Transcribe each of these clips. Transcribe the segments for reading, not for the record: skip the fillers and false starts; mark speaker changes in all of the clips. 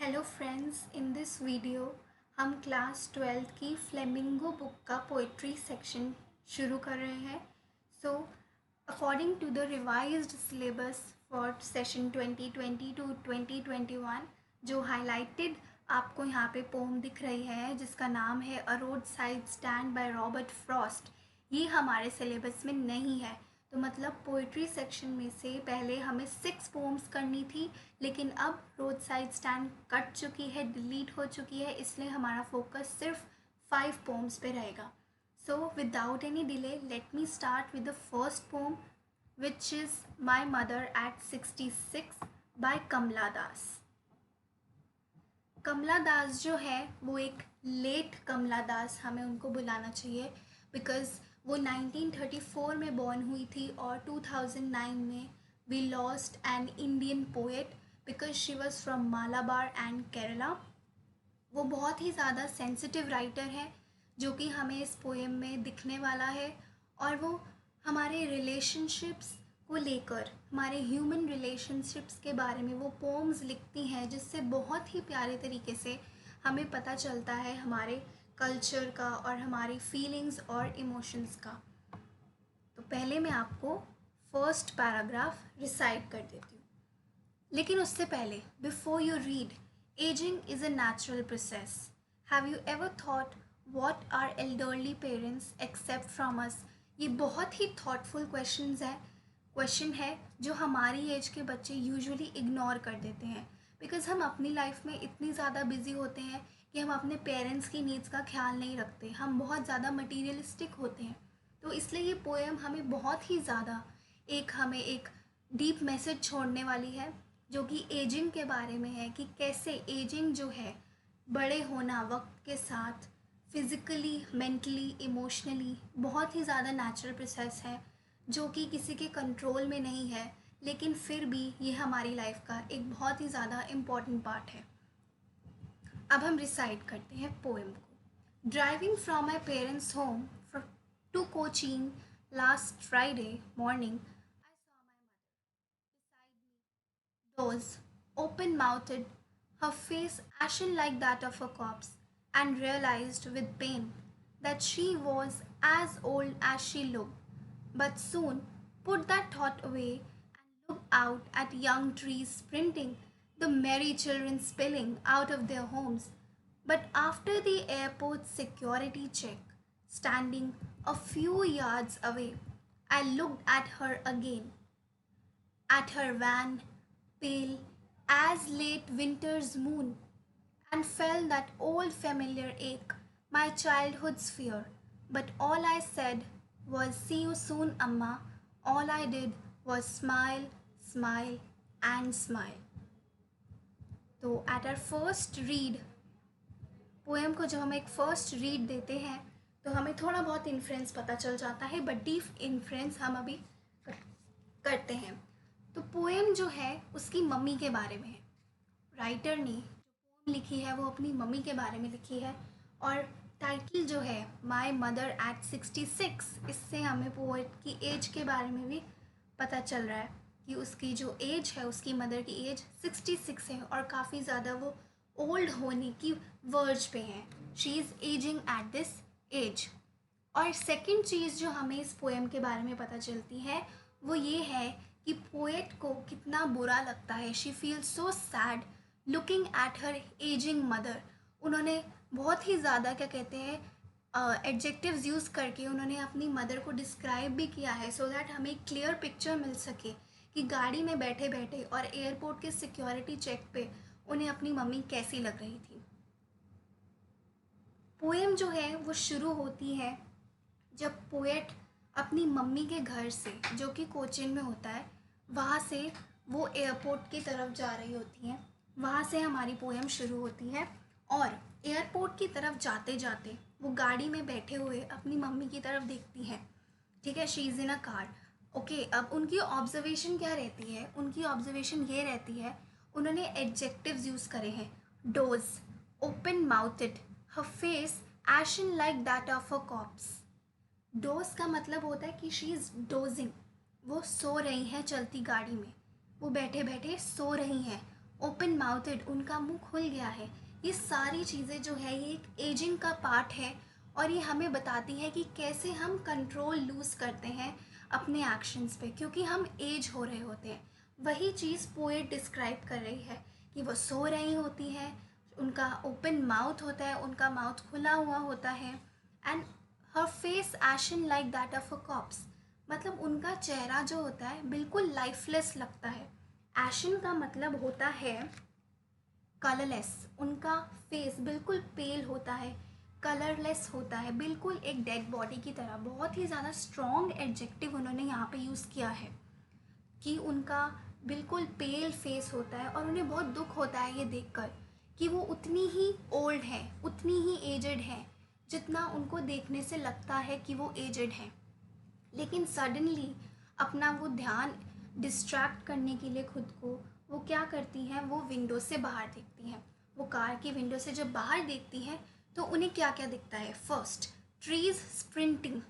Speaker 1: Hello friends, in this video हम class 12th की Flamingo book का पोइट्री सेक्शन शुरू कर रहे हैं। So according to the revised syllabus for session 2020 to 2021 जो हाईलाइटेड आपको यहाँ पे पोम दिख रही है जिसका नाम है a roadside stand by Robert Frost, ये हमारे सिलेबस में नहीं है। तो मतलब पोइट्री सेक्शन में से पहले हमें 6 पोम्स करनी थी, लेकिन अब रोड साइड स्टैंड कट चुकी है, डिलीट हो चुकी है, इसलिए हमारा फोकस सिर्फ 5 पोम्स पे रहेगा। So without any delay let me start with the first poem which is my mother at 66 by Kamala Das. Kamala Das जो है वो एक लेट कमला दास हमें उनको बुलाना चाहिए, बिकॉज़ वो 1934 में बॉर्न हुई थी और 2009 में we lost an Indian poet because she was from Malabar and Kerala. वो बहुत ही ज़्यादा सेंसिटिव राइटर है जो कि हमें इस पोएम में दिखने वाला है, और वो हमारे रिलेशनशिप्स को लेकर, हमारे ह्यूमन रिलेशनशिप्स के बारे में वो पोम्स लिखती हैं जिससे बहुत ही प्यारे तरीके से हमें पता चलता है हमारे कल्चर का और हमारी फीलिंग्स और इमोशंस का। तो पहले मैं आपको फर्स्ट पैराग्राफ रिसाइट कर देती हूँ, लेकिन उससे पहले before you read, aging is a natural process. Have you ever thought what are elderly parents expect from us. ये बहुत ही थॉटफुल क्वेश्चन है जो हमारी एज के बच्चे यूजुअली इग्नोर कर देते हैं, बिकॉज़ हम अपनी लाइफ में इतनी ज़्यादा बिजी होते हैं कि हम अपने पेरेंट्स की नीड्स का ख्याल नहीं रखते, हम बहुत ज़्यादा मटीरियलिस्टिक होते हैं। तो इसलिए ये पोएम हमें बहुत ही ज़्यादा हमें एक डीप मैसेज छोड़ने वाली है जो कि एजिंग के बारे में है, कि कैसे एजिंग जो है, बड़े होना वक्त के साथ फिज़िकली, मेंटली, इमोशनली बहुत ही ज़्यादा नेचुरल प्रोसेस है जो कि किसी के कंट्रोल में नहीं है, लेकिन फिर भी ये हमारी लाइफ का एक बहुत ही ज़्यादा इम्पॉर्टेंट पार्ट है। अब हम रिसाइट करते हैं पोएम को। Driving from my parents home to Cochin last Friday morning, those open mouthed, her face ashen like that of a corpse, and realized with pain that she was as old as she looked, but soon put that thought away and looked out at young trees sprinting, the merry children spilling out of their homes. But after the airport security check, standing a few yards away, I looked at her again, at her wan, pale as late winter's moon, and felt that old familiar ache, my childhood's fear. But all I said was, "See you soon, Amma." All I did was smile, smile, and smile. तो at our first read, poem को जब हम एक first read देते हैं तो हमें थोड़ा बहुत इन्फ्लुएंस पता चल जाता है, बट डीप इन्फ्लुएंस हम अभी करते हैं। तो पोएम जो है उसकी मम्मी के बारे में है। राइटर ने जो पोएम लिखी है वो अपनी मम्मी के बारे में लिखी है, और टाइटल जो है माई मदर एट 66, इससे हमें पोएट की एज के बारे में भी पता चल रहा है कि उसकी जो एज है, उसकी मदर की एज 66 है और काफ़ी ज़्यादा वो ओल्ड होने की वर्ज पे हैं। She is aging at this age. और सेकंड चीज़ जो हमें इस पोएम के बारे में पता चलती है वो ये है कि पोएट को कितना बुरा लगता है। She feel so sad looking at her ageing mother. उन्होंने बहुत ही ज़्यादा क्या कहते हैं एडजेक्टिव्स यूज़ करके उन्होंने अपनी मदर को डिस्क्राइब भी किया है, सो दैट हमें एक क्लियर पिक्चर मिल सके कि गाड़ी में बैठे बैठे और एयरपोर्ट के सिक्योरिटी चेक पे उन्हें अपनी मम्मी कैसी लग रही थी। पोएम जो है वो शुरू होती है जब पोएट अपनी मम्मी के घर से, जो कि कोचीन में होता है, वहाँ से वो एयरपोर्ट की तरफ जा रही होती हैं। वहाँ से हमारी पोएम शुरू होती है, और एयरपोर्ट की तरफ जाते जाते वो गाड़ी में बैठे हुए अपनी मम्मी की तरफ देखती हैं। ठीक है, she is in a car. Okay, अब उनकी ऑब्जर्वेशन क्या रहती है? उनकी ऑब्जर्वेशन ये रहती है, उन्होंने एडजेक्टिव्स यूज़ करे हैं, doze, open mouthed, her face ashen like that of a corpse. Doze का मतलब होता है कि शी इज़ डोजिंग, वो सो रही हैं चलती गाड़ी में, वो बैठे बैठे सो रही हैं। ओपन ओपन माउथेड, उनका मुंह खुल गया है। ये सारी चीज़ें जो है ये एक एजिंग का पार्ट है, और ये हमें बताती है कि कैसे हम कंट्रोल लूज़ करते हैं अपने एक्शंस पे, क्योंकि हम एज हो रहे होते हैं। वही चीज़ पोएट डिस्क्राइब कर रही है कि वो सो रही होती है, उनका ओपन माउथ होता है, उनका माउथ खुला हुआ होता है, and her face ashen like that of a cops. मतलब उनका चेहरा जो होता है बिल्कुल लाइफलेस लगता है। एशन का मतलब होता है कलरलेस। उनका फेस बिल्कुल पेल होता है, कलरलेस होता है, बिल्कुल एक डेड बॉडी की तरह। बहुत ही ज़्यादा स्ट्रॉन्ग एडजेक्टिव उन्होंने यहाँ पे यूज़ किया है कि उनका बिल्कुल पेल फेस होता है, और उन्हें बहुत दुख होता है ये देखकर कि वो उतनी ही ओल्ड है, उतनी ही एजड है, जितना उनको देखने से लगता है कि वो एजड है। लेकिन सडनली अपना वो ध्यान डिस्ट्रैक्ट करने के लिए खुद को वो क्या करती हैं, वो विंडो से बाहर देखती हैं। वो कार की विंडो से जब बाहर देखती हैं तो उन्हें क्या क्या दिखता है? फर्स्ट, ट्रीज स्प्रिंटिंग,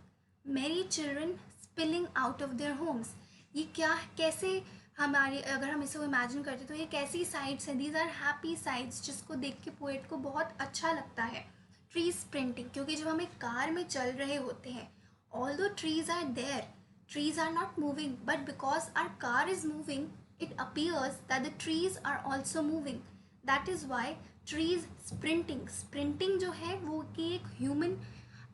Speaker 1: मेरी children spilling out of their homes. ये क्या, कैसे हमारे, अगर हम इसे इमेजिन करते तो ये कैसी साइड्स हैं? दीज आर हैप्पी साइड्स, जिसको देख के पोएट को बहुत अच्छा लगता है। ट्री स्प्रिंटिंग, क्योंकि जब हम एक कार में चल रहे होते हैं, although trees are there, trees are not moving, but because our car is moving, it appears that the trees are also moving. That is why trees sprinting जो है वो कि एक human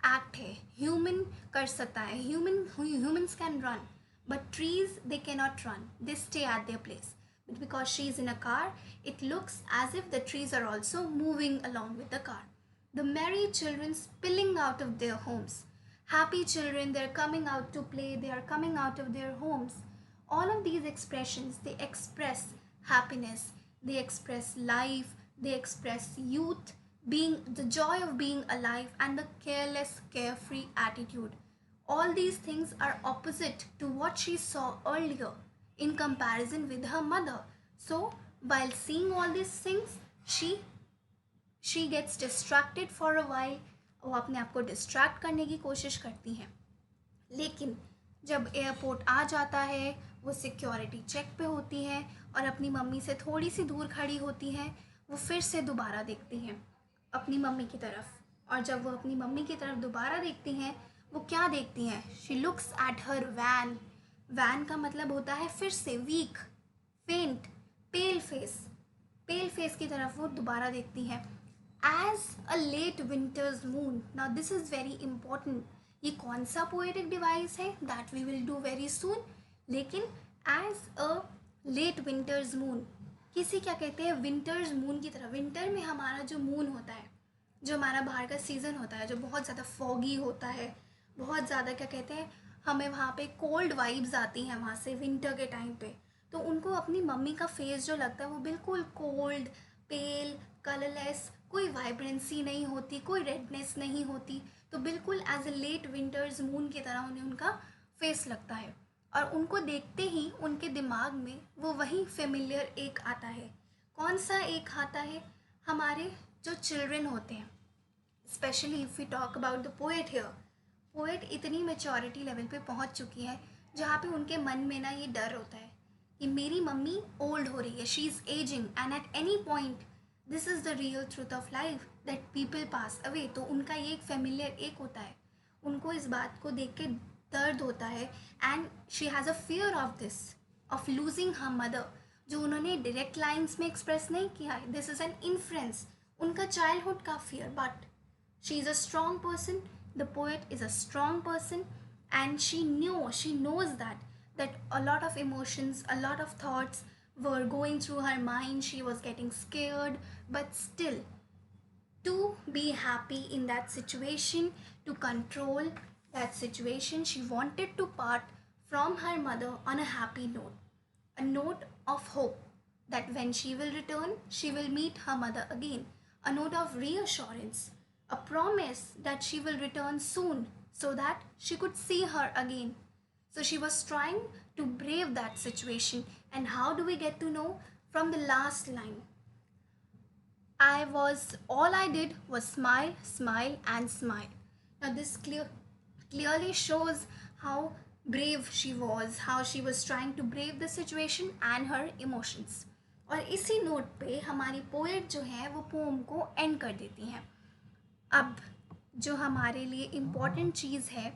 Speaker 1: act है, human कर सकता है, humans can run, but trees they cannot run, they stay at their place. But because she is in a car, it looks as if the trees are also moving along with the car. The merry children spilling out of their homes. Happy children, they're coming out to play, they are coming out of their homes. All of these expressions, they express happiness, they express life, they express youth, being the joy of being alive, and the careless, carefree attitude. All these things are opposite to what she saw earlier in comparison with her mother. So, while seeing all these things, she gets distracted for a while. वो अपने आप को distract करने की कोशिश करती हैं। लेकिन जब एयरपोर्ट आ जाता है, वो सिक्योरिटी चेक पे होती हैं और अपनी मम्मी से थोड़ी सी दूर खड़ी होती हैं, वो फिर से दोबारा देखती हैं अपनी मम्मी की तरफ। और जब वो अपनी मम्मी की तरफ दोबारा देखती हैं, वो क्या देखती हैं? She looks at her wan. Wan का मतलब होता है फिर से वीक, फेंट, पेल फेस। पेल फेस की तरफ वो दोबारा देखती हैं। As a late winter's moon, now this is very important. ये कौन सा पोएटिक डिवाइस है? That we will do very soon. लेकिन as a late winter's moon, किसी क्या कहते हैं, विंटर्स मून की तरह। विंटर में हमारा जो मून होता है, जो हमारा बाहर का सीज़न होता है, जो बहुत ज़्यादा फॉगी होता है, बहुत ज़्यादा क्या कहते हैं, हमें वहाँ पे कोल्ड वाइब्स आती हैं वहाँ से विंटर के टाइम पे। तो उनको अपनी मम्मी का फेस जो लगता है वो बिल्कुल कोल्ड, पेल, कलरलेस, कोई वाइब्रेंसी नहीं होती, कोई रेडनेस नहीं होती। तो बिल्कुल as a late winter's moon की तरह उन्हें उनका फेस लगता है। और उनको देखते ही उनके दिमाग में वो वही फेमिलियर एक आता है। कौन सा एक आता है? हमारे जो चिल्ड्रन होते हैं, specially if we talk about the poet here. Poet इतनी मेच्योरिटी लेवल पे पहुंच चुकी है जहाँ पे उनके मन में ना ये डर होता है कि मेरी मम्मी ओल्ड हो रही है, she is ageing, and at any point this is the real truth of life that people pass away. तो उनका ये एक फेमिलियर एक होता है, उनको इस बात को देख के दर्द होता है, and she has a fear of this, of losing her mother, जो उन्होंने डायरेक्ट लाइन्स में एक्सप्रेस नहीं किया है। दिस इज़ एन इन्फ्रेंस, उनका चाइल्डहुड का fear. But she is a strong person, the poet is a strong person, and she knows that a lot of emotions, a lot of thoughts were going through her mind. She was getting scared, but still to be happy in that situation, to control that situation, she wanted to part from her mother on a happy note, a note of hope that when she will return, she will meet her mother again, a note of reassurance, a promise that she will return soon so that she could see her again. So she was trying to brave that situation. And how do we get to know? From the last line. All I did was smile, smile, and smile. Now, this clearly shows how brave she was, how she was trying to brave the situation and her emotions. और इसी note पे हमारी poet जो है वो pome को and कर देती हैं। अब जो हमारे लिए इम्पॉर्टेंट चीज़ है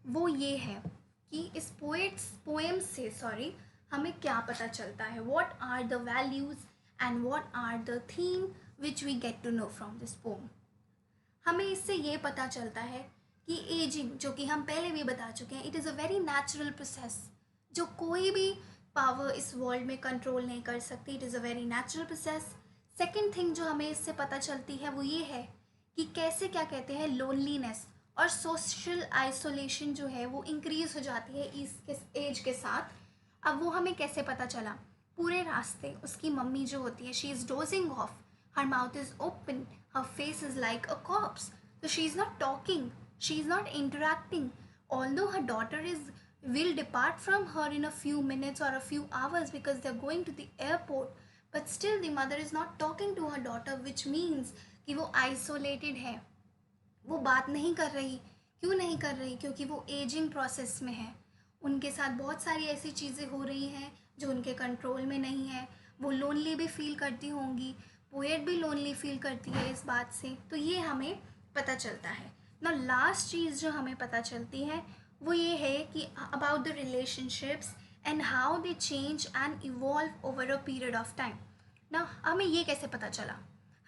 Speaker 1: वो ये है कि इस पोएम से हमें क्या पता चलता है, what are the values and what are the theme which we get to know from this poem. हमें इससे ये पता चलता है कि एजिंग, जो कि हम पहले भी बता चुके हैं, it is a very natural process जो कोई भी पावर इस वर्ल्ड में कंट्रोल नहीं कर सकती। It is a very natural process. Second thing जो हमें इससे पता चलती है वो ये है कि कैसे क्या कहते हैं लोनलीनेस और सोशल आइसोलेशन जो है वो इंक्रीज हो जाती है इस एज के साथ। अब वो हमें कैसे पता चला? पूरे रास्ते उसकी मम्मी जो होती है, she is dosing of, her mouth is open, her face is like a corpse, so she is not talking, she is not interacting, although her daughter is will depart from her in a few minutes or a few hours because they are going to the airport, but still the mother is not talking to her daughter, which means कि वो isolated है, वो बात नहीं कर रही। क्यों नहीं कर रही? क्योंकि वो एजिंग प्रोसेस में है, उनके साथ बहुत सारी ऐसी चीज़ें हो रही हैं जो उनके कंट्रोल में नहीं है। वो लोनली भी फील करती होंगी, पोएट भी लोनली फील करती है इस बात से, तो ये हमें पता चलता है ना। लास्ट चीज़ जो हमें पता चलती है वो ये है कि about the relationships and how they change and evolve over a period of time ना। हमें ये कैसे पता चला?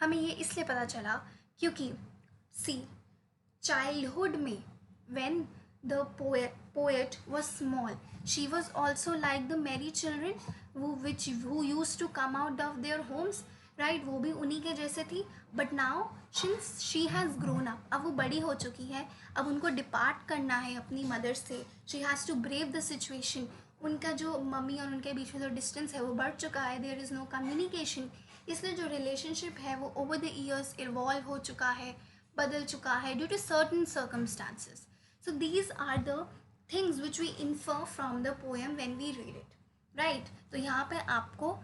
Speaker 1: हमें ये इसलिए पता चला क्योंकि सी childhood में when the poet was small, she was also like the merry children who used to come out of their homes, right? वो भी उन्हीं के जैसे थी। but now since she has grown up, अब वो बड़ी हो चुकी है, अब उनको डिपार्ट करना है अपनी मदर से, she has to brave the situation। उनका जो मम्मी और उनके बीच में जो डिस्टेंस है वो बढ़ चुका है, देयर इज़ नो कम्युनिकेशन, इसलिए जो रिलेशनशिप है वो ओवर द ईयर्स इवॉल्व हो चुका है, बदल चुका है due to certain circumstances. So these are the things which we infer from the poem when we read it, right? तो यहाँ पे आपको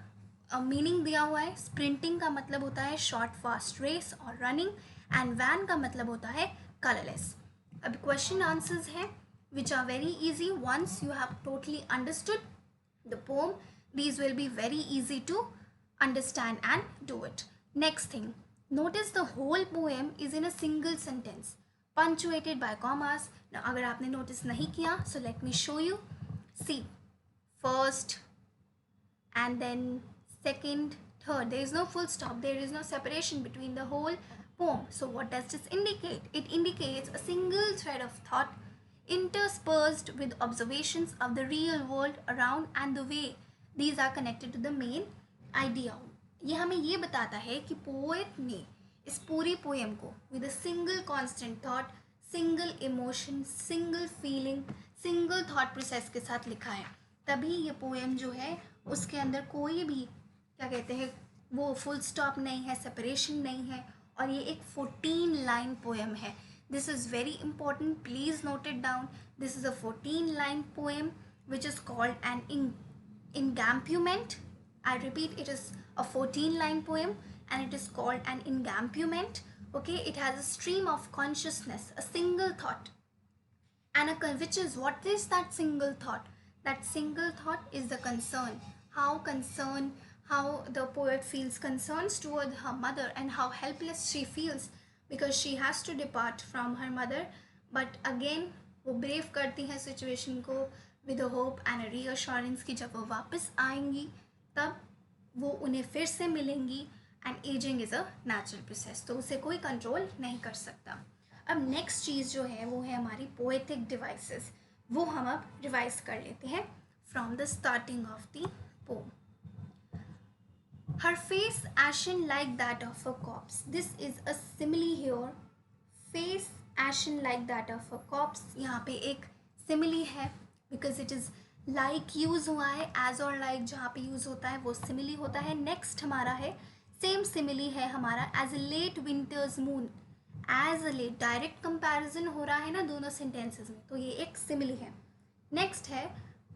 Speaker 1: मीनिंग दिया हुआ है। स्प्रिंटिंग का मतलब होता है शॉर्ट फास्ट रेस और रनिंग, एंड वैन का मतलब होता है कलरलेस। अब क्वेश्चन आंसर्स हैं which are very easy once you have totally understood the poem. These will be very easy to understand and do it. Next thing, notice the whole poem is in a single sentence punctuated by commas. Now अगर आपने notice नहीं किया, so let me show you. See, first and then second, third, there is no full stop, there is no separation between the whole poem. So what does this indicate? It indicates a single thread of thought interspersed with observations of the real world around and the way these are connected to the main idea. ये हमें ये बताता है कि poet ने इस पूरी poem को with a single constant thought, single emotion, single feeling, single thought process के साथ लिखा है। तभी ये पोएम जो है उसके अंदर कोई भी क्या कहते हैं वो फुल स्टॉप नहीं है, सेपरेशन नहीं है, और ये एक 14 लाइन पोएम है। This is very important, please note it down. This is a 14-line poem which is called an engampment. I repeat, it is a 14-line poem and it is called an engampment. Okay, it has a stream of consciousness, a single thought, and which is, what is that single thought? That single thought is the concern. How the poet feels concerns toward her mother and how helpless she feels because she has to depart from her mother, but again वो brave करती हैं situation को with a hope and a reassurance कि जब वो वापस आएंगी तब वो उन्हें फिर से मिलेंगी, and ageing is a natural process, तो उसे कोई कंट्रोल नहीं कर सकता। अब नेक्स्ट चीज़ जो है वो है हमारी पोएटिक डिवाइसेस, वो हम अब रिवाइज कर लेते हैं from the starting of the pome. Her face ashen like that of a corpse. This is a simile here. Face ashen like that of a corpse. यहाँ पे एक simile है because it is like use हुआ है, as और like जहाँ पे use होता है वो simile होता है। Next हमारा है same simile है हमारा as a late winter's moon. As a late direct comparison हो रहा है ना दोनों sentences में, तो ये एक simile है। Next है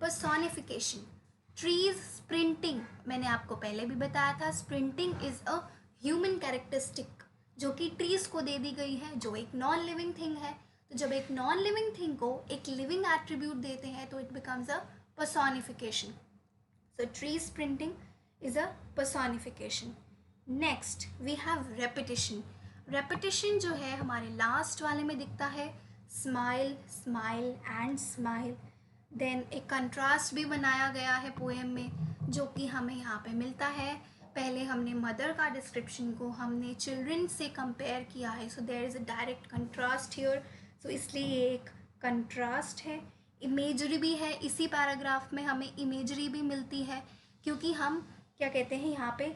Speaker 1: personification. ट्रीज स्प्रिंटिंग, मैंने आपको पहले भी बताया था, sprinting is a human characteristic जो कि ट्रीज को दे दी गई है, जो एक नॉन लिविंग थिंग है। तो जब एक नॉन लिविंग थिंग को एक लिविंग एट्रीब्यूट देते हैं तो it becomes a personification. So tree sprinting, is a personification. Next we have repetition. Repetition जो है हमारे लास्ट वाले में दिखता है, smile smile and smile. Then एक कंट्रास्ट भी बनाया गया है पोएम में जो कि हमें यहाँ पे मिलता है. पहले हमने मदर का डिस्क्रिप्शन को हमने चिल्ड्रन से कंपेयर किया है, so there is a direct contrast here. So इसलिए ये एक कंट्रास्ट है. इमेजरी भी है, इसी पैराग्राफ में हमें इमेजरी भी मिलती है क्योंकि हम क्या कहते हैं यहाँ पे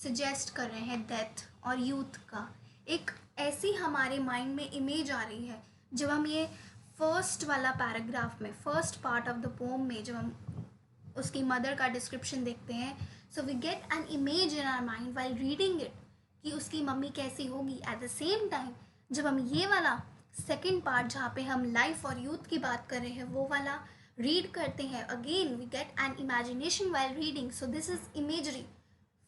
Speaker 1: सजेस्ट कर रहे हैं डेथ और यूथ का. एक ऐसी हमारे माइंड में इमेज आ रही है जब हम ये फर्स्ट वाला पैराग्राफ में, first part of the poem में जब हम उसकी मदर का डिस्क्रिप्शन देखते हैं, so we get an image in our mind while reading it कि उसकी मम्मी कैसी होगी. एट द सेम टाइम जब हम ये वाला सेकेंड पार्ट जहाँ पे हम लाइफ और यूथ की बात कर रहे हैं वो वाला रीड करते हैं, again we get an imagination while reading. So this is imagery.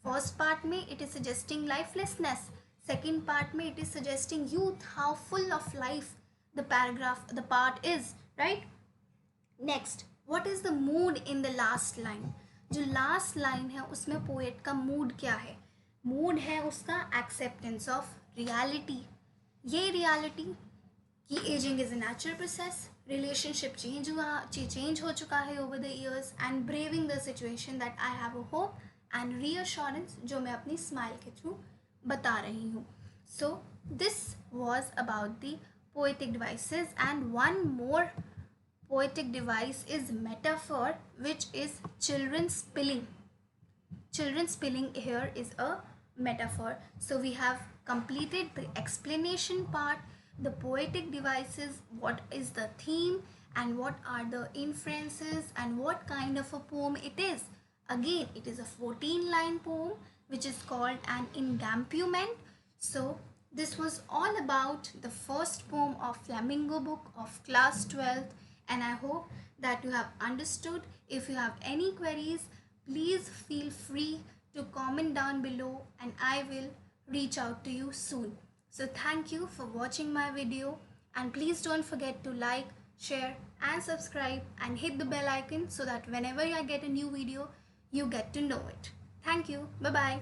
Speaker 1: First part में it is suggesting lifelessness, second part में it is suggesting youth, how full of life the paragraph, the part is, right? Next, what is the mood in the last line? जो last line है उसमें poet का mood क्या है? Mood है उसका acceptance of reality. ये reality कि ageing is a natural process, relationship change हो चुका है over the years, and braving the situation that I have a hope and reassurance जो मैं अपनी स्माइल के थ्रू बता रही हूँ. So this was about the poetic devices, and one more poetic device is metaphor, which is children spilling. Children spilling here is a metaphor. So we have completed the explanation part, the poetic devices, what is the theme and what are the inferences and what kind of a poem it is. Again, it is a 14-line poem which is called an encampment. So this was all about the first poem of Flamingo book of class 12th, and I hope that you have understood. If you have any queries, please feel free to comment down below and I will reach out to you soon. So thank you for watching my video, and please don't forget to like, share and subscribe and hit the bell icon so that whenever I get a new video, you get to know it. Thank you. Bye bye.